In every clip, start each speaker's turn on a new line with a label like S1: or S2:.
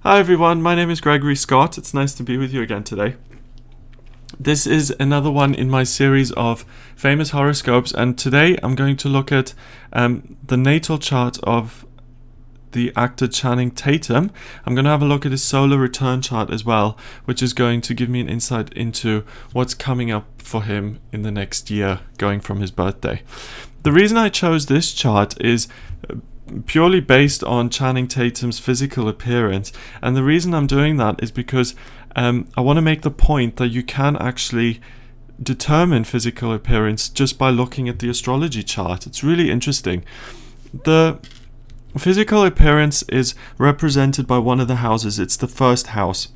S1: Hi everyone, my name is Gregory Scott. It's nice to be with you again today. This is another one in my series of famous horoscopes, and today I'm going to look at the natal chart of the actor Channing Tatum. I'm going to have a look at his solar return chart as well, which is going to give me an insight into what's coming up for him in the next year, going from his birthday. The reason I chose this chart is purely based on Channing Tatum's physical appearance, and the reason I'm doing that is because I want to make the point that you can actually determine physical appearance just by looking at the astrology chart. It's really interesting. The physical appearance is represented by one of the houses. It's the first house.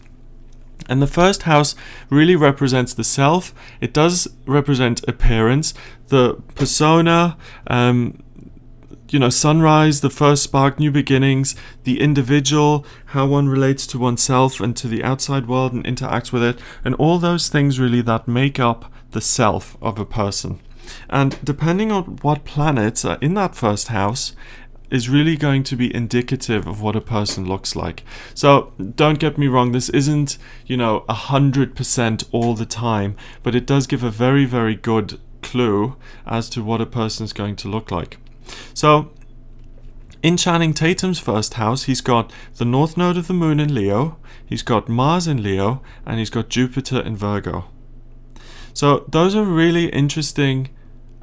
S1: And the first house really represents the self. It does represent appearance, the persona, sunrise, the first spark, new beginnings, the individual, how one relates to oneself and to the outside world and interacts with it, and all those things really that make up the self of a person. And depending on what planets are in that first house is really going to be indicative of what a person looks like. So don't get me wrong, this isn't 100% all the time, but it does give a very, very good clue as to what a person is going to look like. So, in Channing Tatum's first house, he's got the north node of the moon in Leo, he's got Mars in Leo, and he's got Jupiter in Virgo. So, those are really interesting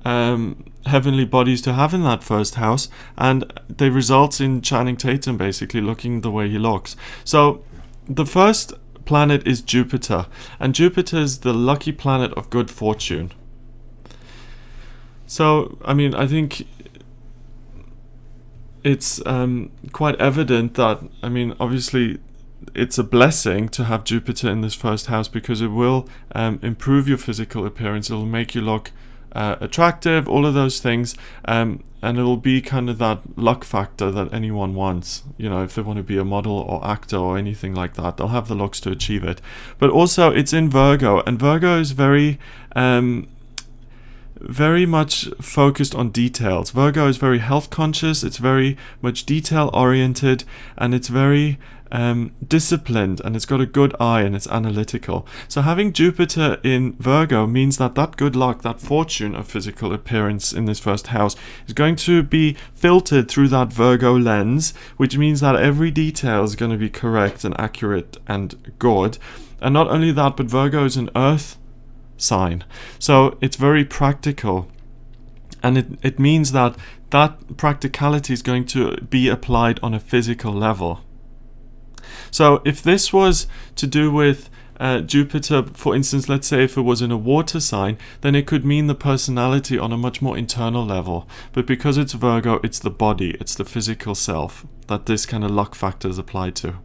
S1: heavenly bodies to have in that first house, and they result in Channing Tatum basically looking the way he looks. So, the first planet is Jupiter, and Jupiter is the lucky planet of good fortune. So, I think it's quite evident that, obviously it's a blessing to have Jupiter in this first house because it will improve your physical appearance. It will make you look attractive, all of those things, and it will be kind of that luck factor that anyone wants. If they want to be a model or actor or anything like that, they'll have the looks to achieve it. But also it's in Virgo, and Virgo is very much focused on details. Virgo is very health conscious, it's very much detail oriented, and it's very disciplined, and it's got a good eye, and it's analytical. So having Jupiter in Virgo means that good luck, that fortune of physical appearance in this first house is going to be filtered through that Virgo lens, which means that every detail is going to be correct and accurate and good. And not only that, but Virgo is an earth sign, so it's very practical, and it means that practicality is going to be applied on a physical level. So if this was to do with Jupiter, for instance, let's say if it was in a water sign, then it could mean the personality on a much more internal level. But because it's Virgo, it's the body, it's the physical self that this kind of luck factor is applied to.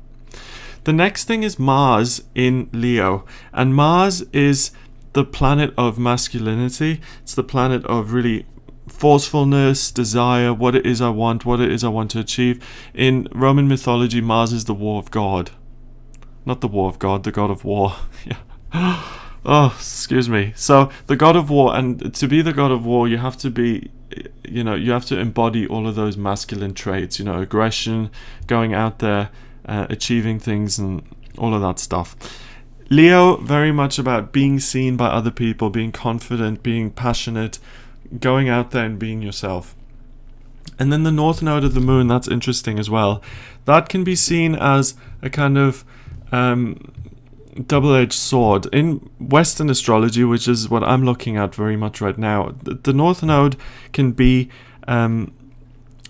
S1: The next thing is Mars in Leo, and Mars is the planet of masculinity. It's the planet of really forcefulness, desire, what it is I want to achieve. In Roman mythology, Mars is the war of God. Not the war of God, the god of war. Yeah. Oh, excuse me. So, the god of war, and to be the god of war, you have to be, you have to embody all of those masculine traits, aggression, going out there, achieving things, and all of that stuff. Leo, very much about being seen by other people, being confident, being passionate, going out there and being yourself. And then the north node of the moon, that's interesting as well. That can be seen as a kind of double-edged sword. In Western astrology, which is what I'm looking at very much right now, the north node can be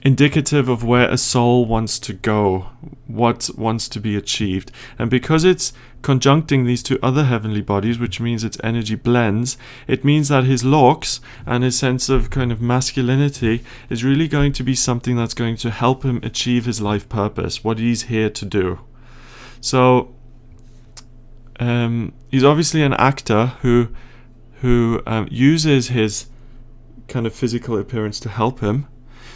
S1: indicative of where a soul wants to go, what wants to be achieved. And because it's conjuncting these two other heavenly bodies, which means its energy blends, it means that his looks and his sense of kind of masculinity is really going to be something that's going to help him achieve his life purpose, what he's here to do. So he's obviously an actor who uses his kind of physical appearance to help him.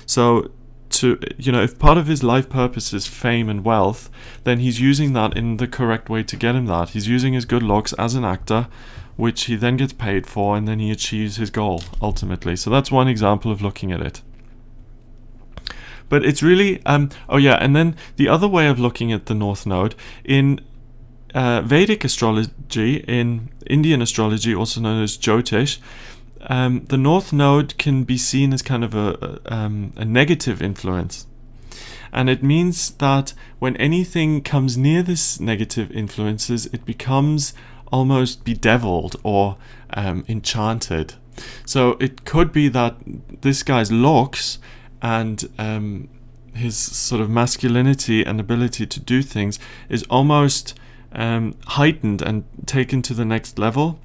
S1: So if part of his life purpose is fame and wealth, then he's using that in the correct way to get him that. He's using his good looks as an actor, which he then gets paid for, and then he achieves his goal ultimately. So that's one example of looking at it. But it's really oh yeah, and then the other way of looking at the North Node in Vedic astrology, in Indian astrology, also known as Jyotish, the North Node can be seen as kind of a negative influence. And it means that when anything comes near this negative influences, it becomes almost bedeviled or enchanted. So it could be that this guy's looks and his sort of masculinity and ability to do things is almost heightened and taken to the next level,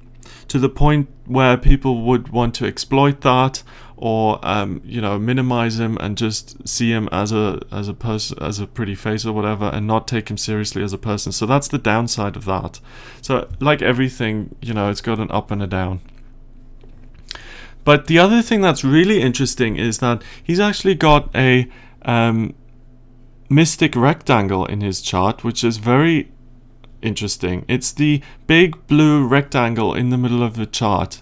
S1: to the point where people would want to exploit that, or minimize him and just see him as a person, as a pretty face or whatever, and not take him seriously as a person. So that's the downside of that. So like everything, it's got an up and a down. But the other thing that's really interesting is that he's actually got a mystic rectangle in his chart, which is very interesting. It's the big blue rectangle in the middle of the chart,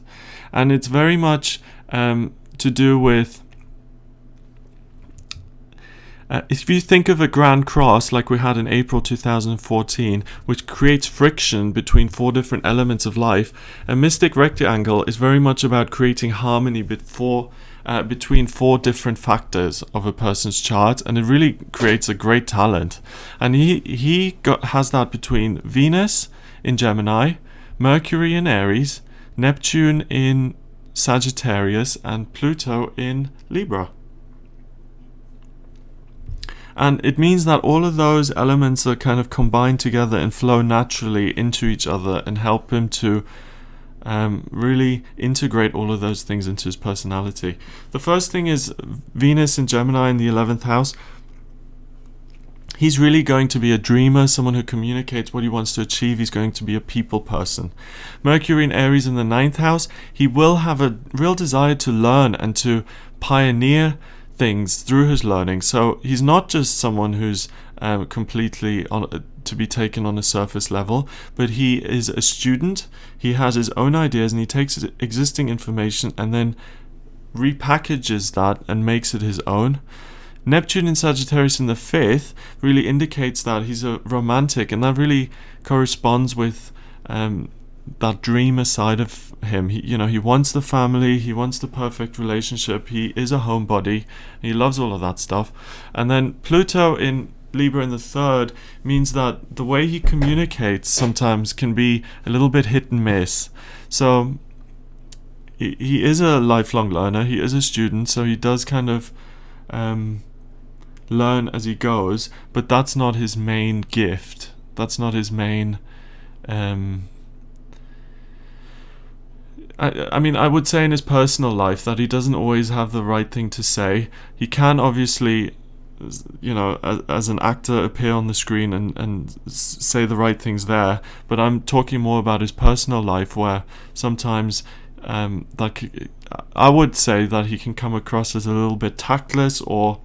S1: and it's very much to do with if you think of a grand cross like we had in April 2014, which creates friction between 4 different elements of life, a mystic rectangle is very much about creating harmony between 4 different factors of a person's chart, and it really creates a great talent. And he has that between Venus in Gemini, Mercury in Aries, Neptune in Sagittarius, and Pluto in Libra. And it means that all of those elements are kind of combined together and flow naturally into each other and help him to really integrate all of those things into his personality. The first thing is Venus in Gemini in the 11th house. He's really going to be a dreamer, someone who communicates what he wants to achieve. He's going to be a people person. Mercury in Aries in the 9th house. He will have a real desire to learn and to pioneer things through his learning. So he's not just someone who's completely to be taken on a surface level, but he is a student. He has his own ideas, and he takes existing information and then repackages that and makes it his own. Neptune in Sagittarius in the 5th really indicates that he's a romantic, and that really corresponds with that dreamer side of him. He wants the family, he wants the perfect relationship, he is a homebody, he loves all of that stuff. And then Pluto in Libra in the 3rd means that the way he communicates sometimes can be a little bit hit and miss. So he is a lifelong learner, he is a student, so he does kind of learn as he goes, but that's not his main gift. That's not his main I would say in his personal life that he doesn't always have the right thing to say. He can obviously, as an actor, appear on the screen and say the right things there, but I'm talking more about his personal life, where sometimes I would say that he can come across as a little bit tactless, or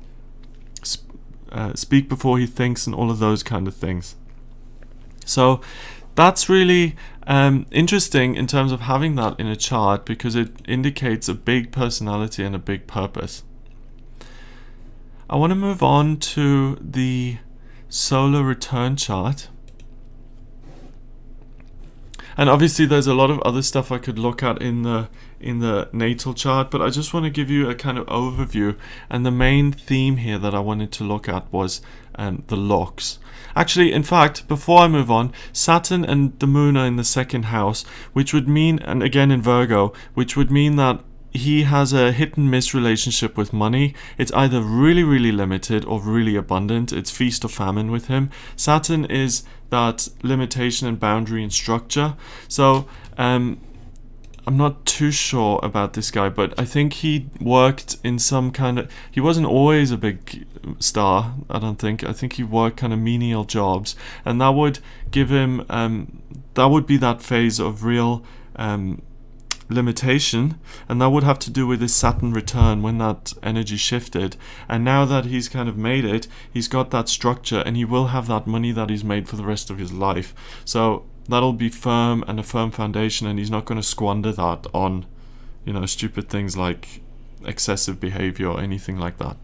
S1: speak before he thinks, and all of those kind of things. So that's really interesting in terms of having that in a chart, because it indicates a big personality and a big purpose. I want to move on to the solar return chart. And obviously there's a lot of other stuff I could look at in the natal chart, but I just want to give you a kind of overview. And the main theme here that I wanted to look at was the looks. Actually, in fact, before I move on, Saturn and the Moon are in the 2nd house, which would mean, and again in Virgo, which would mean that he has a hit and miss relationship with money. It's either really, really limited or really abundant. It's feast or famine with him. Saturn is that limitation and boundary and structure. So I'm not too sure about this guy, but I think he worked in some kind of... He wasn't always a big star, I don't think. I think he worked kind of menial jobs, and that would give him... that would be that phase of real limitation, and that would have to do with his Saturn return when that energy shifted. And now that he's kind of made it, he's got that structure, and he will have that money that he's made for the rest of his life. So that'll be firm and a firm foundation, and he's not going to squander that on, stupid things like excessive behavior or anything like that.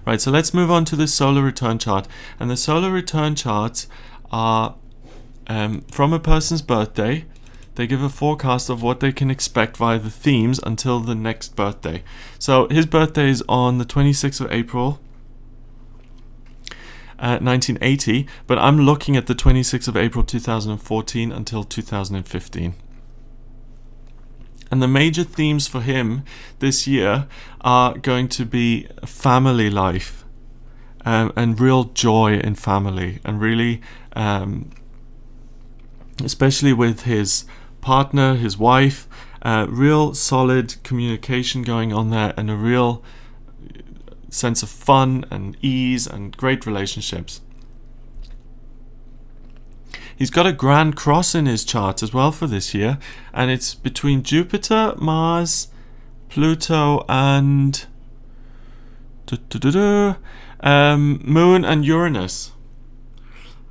S1: Right, so let's move on to the solar return chart. And the solar return charts are from a person's birthday. They give a forecast of what they can expect via the themes until the next birthday. So his birthday is on the 26th of April, 1980, but I'm looking at the 26th of April 2014 until 2015. And the major themes for him this year are going to be family life and real joy in family, and really, especially with his partner, his wife, real solid communication going on there, and a real sense of fun and ease and great relationships. He's got a Grand Cross in his chart as well for this year, and it's between Jupiter, Mars, Pluto, and Moon and Uranus.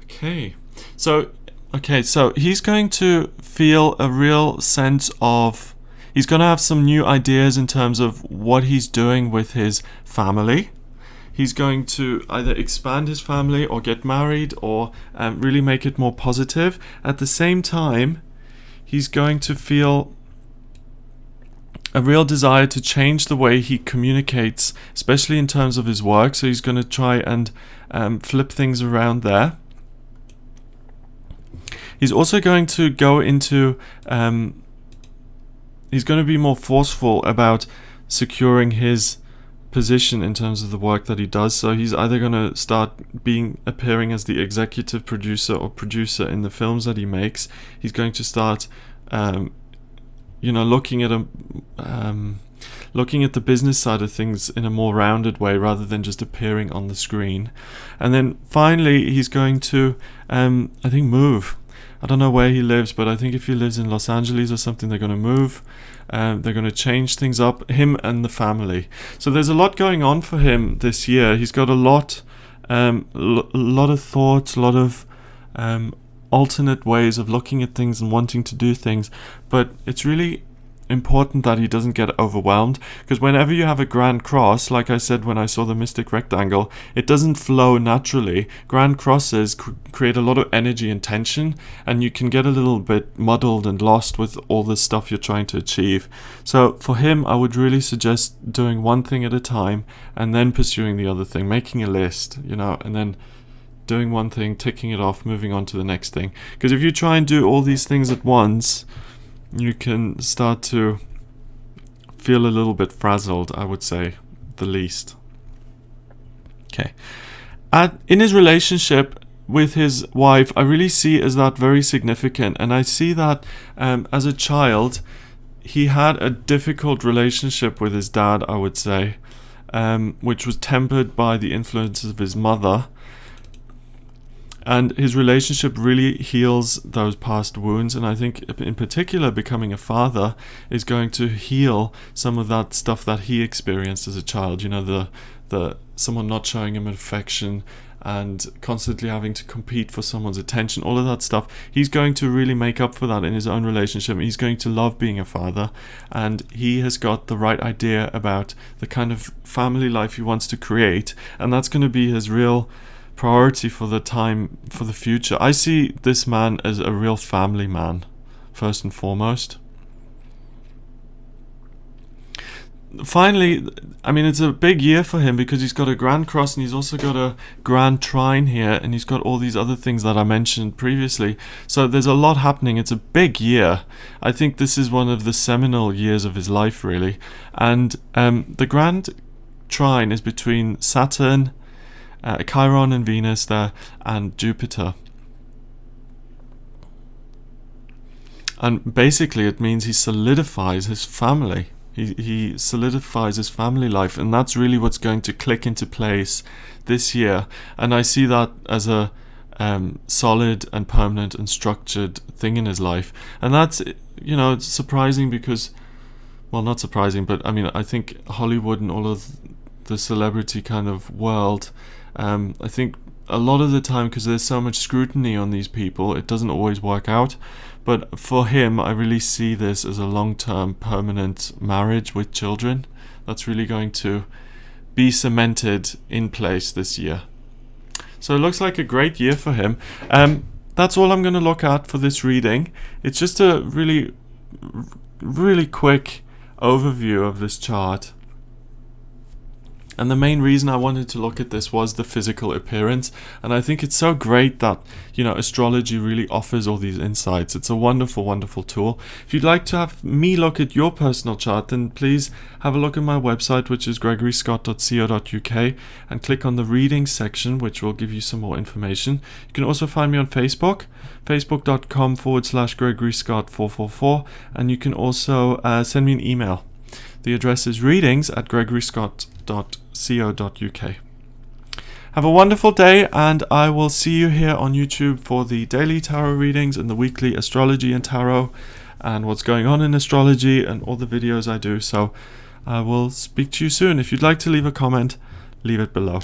S1: Okay, so he's going to feel a real sense of, he's going to have some new ideas in terms of what he's doing with his family. He's going to either expand his family or get married or really make it more positive. At the same time, he's going to feel a real desire to change the way he communicates, especially in terms of his work. So he's going to try and flip things around there. He's also going to go into, he's going to be more forceful about securing his position in terms of the work that he does. So he's either going to start appearing as the executive producer or producer in the films that he makes. He's going to start looking at the business side of things in a more rounded way rather than just appearing on the screen. And then finally he's going to I think move. I don't know where he lives, but I think if he lives in Los Angeles or something, they're going to move. They're going to change things up, him and the family. So there's a lot going on for him this year. He's got a lot of thoughts, a lot of alternate ways of looking at things and wanting to do things. But it's really important that he doesn't get overwhelmed, because whenever you have a Grand Cross, like I said when I saw the mystic rectangle, it doesn't flow naturally. Grand Crosses create a lot of energy and tension, and you can get a little bit muddled and lost with all the stuff you're trying to achieve. So for him, I would really suggest doing one thing at a time and then pursuing the other thing, making a list, and then doing one thing, ticking it off, moving on to the next thing. Because if you try and do all these things at once, you can start to feel a little bit frazzled, I would say, the least. Okay. In his relationship with his wife, I really see as that very significant. And I see that as a child, he had a difficult relationship with his dad, I would say, which was tempered by the influences of his mother. And his relationship really heals those past wounds. And I think in particular, becoming a father is going to heal some of that stuff that he experienced as a child. The someone not showing him affection and constantly having to compete for someone's attention, all of that stuff. He's going to really make up for that in his own relationship. He's going to love being a father. And he has got the right idea about the kind of family life he wants to create. And that's going to be his real priority for the future. I see this man as a real family man, first and foremost. Finally, I mean, it's a big year for him because he's got a Grand Cross and he's also got a Grand Trine here, and he's got all these other things that I mentioned previously. So there's a lot happening. It's a big year. I think this is one of the seminal years of his life, really. And the Grand Trine is between Saturn, Chiron and Venus there, and Jupiter. And basically it means he solidifies his family. He solidifies his family life, and that's really what's going to click into place this year. And I see that as a solid and permanent and structured thing in his life. And that's, it's surprising because, well, not surprising, but I mean, I think Hollywood and all of the celebrity kind of world, I think a lot of the time, because there's so much scrutiny on these people, it doesn't always work out. But for him, I really see this as a long-term permanent marriage with children. That's really going to be cemented in place this year. So it looks like a great year for him. That's all I'm going to look at for this reading. It's just a really, really quick overview of this chart. And the main reason I wanted to look at this was the physical appearance. And I think it's so great that, astrology really offers all these insights. It's a wonderful, wonderful tool. If you'd like to have me look at your personal chart, then please have a look at my website, which is gregoryscott.co.uk, and click on the readings section, which will give you some more information. You can also find me on Facebook, facebook.com/GregoryScott444, and you can also send me an email. The address is readings@gregoryscott.co.uk. Have a wonderful day, and I will see you here on YouTube for the daily tarot readings and the weekly astrology and tarot and what's going on in astrology and all the videos I do. So I will speak to you soon. If you'd like to leave a comment, leave it below.